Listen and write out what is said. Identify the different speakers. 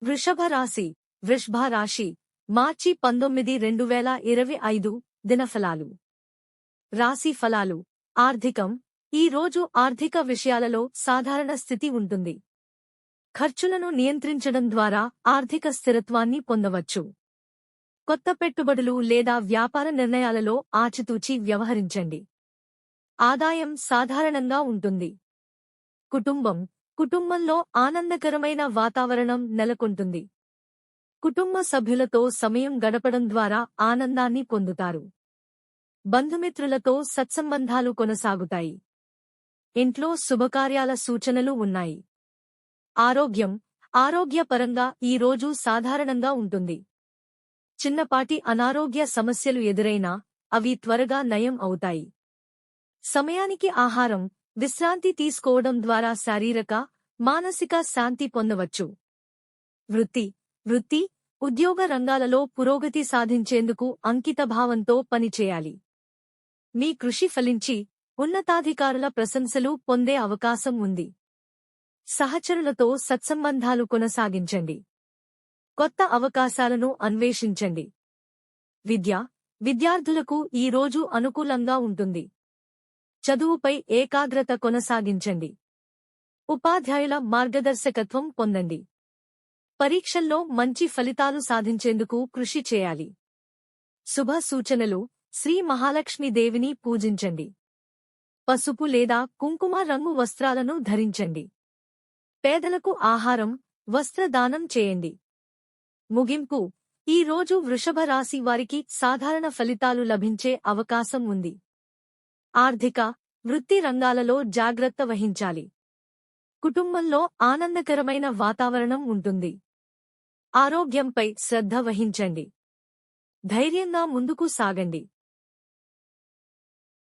Speaker 1: వృషభ రాశి వృషభ రాశి మార్చి 19 2025 దినఫలాలు రాశి ఫలాలు ఆర్థికం ఈ రోజు ఆర్థిక విషయాలలో సాధారణ స్థితి ఉంటుంది. ఖర్చులను నియంత్రించడం ద్వారా ఆర్థిక స్థిరత్వాన్ని పొందవచ్చు. కొత్త పెట్టుబడులు లేదా వ్యాపార నిర్ణయాలలో ఆచితూచి వ్యవహరించండి. ఆదాయం సాధారణంగా ఉంటుంది. కుటుంబంలో ఆనందకరమైన వాతావరణం నెలకొంటుంది. కుటుంబ సభ్యులతో సమయం గడపడం ద్వారా ఆనందాన్ని పొందుతారు. బంధుమిత్రులతో సత్సంబంధాలు కొనసాగుతాయి. ఇంట్లో శుభకార్యాల సూచనలు ఉన్నాయి. ఆరోగ్యపరంగా ఈ రోజు సాధారణంగా ఉంటుంది. చిన్నపాటి అనారోగ్య సమస్యలు ఎదురైనా అవి త్వరగా నయం అవుతాయి. సమయానికి ఆహారం, విశ్రాంతి తీసుకోవడం ద్వారా శారీరక, మానసిక శాంతి పొందవచ్చు. వృత్తి, ఉద్యోగ రంగాలలో పురోగతి సాధించేందుకు అంకితభావంతో పనిచేయాలి. మీ కృషి ఫలించి ఉన్నతాధికారుల ప్రశంసలు పొందే అవకాశం ఉంది. సహచరులతో సత్సంబంధాలు కొనసాగించండి. కొత్త అవకాశాలను అన్వేషించండి. విద్యార్థులకు ఈ రోజు అనుకూలంగా ఉంటుంది. చదువుపై ఏకాగ్రత కొనసాగించండి. ఉపాధ్యాయుల మార్గదర్శకత్వం పొందండి. పరీక్షల్లో మంచి ఫలితాలు సాధించేందుకు కృషి చేయాలి. శుభ సూచనలు: శ్రీ మహాలక్ష్మీదేవిని పూజించండి. పసుపు లేదా కుంకుమ రంగు వస్త్రాలను ధరించండి. పేదలకు ఆహారం, వస్త్రదానం చేయండి. ముగింపు: ఈ రోజు వృషభ రాశి వారికి సాధారణ ఫలితాలు లభించే అవకాశం ఉంది. ఆర్థిక, వృత్తి రంగాలలో జాగ్రత్త వహించాలి. కుటుంబంలో ఆనందకరమైన వాతావరణం ఉంటుంది. ఆరోగ్యంపై శ్రద్ధ వహించండి. ధైర్యంగా ముందుకు సాగండి.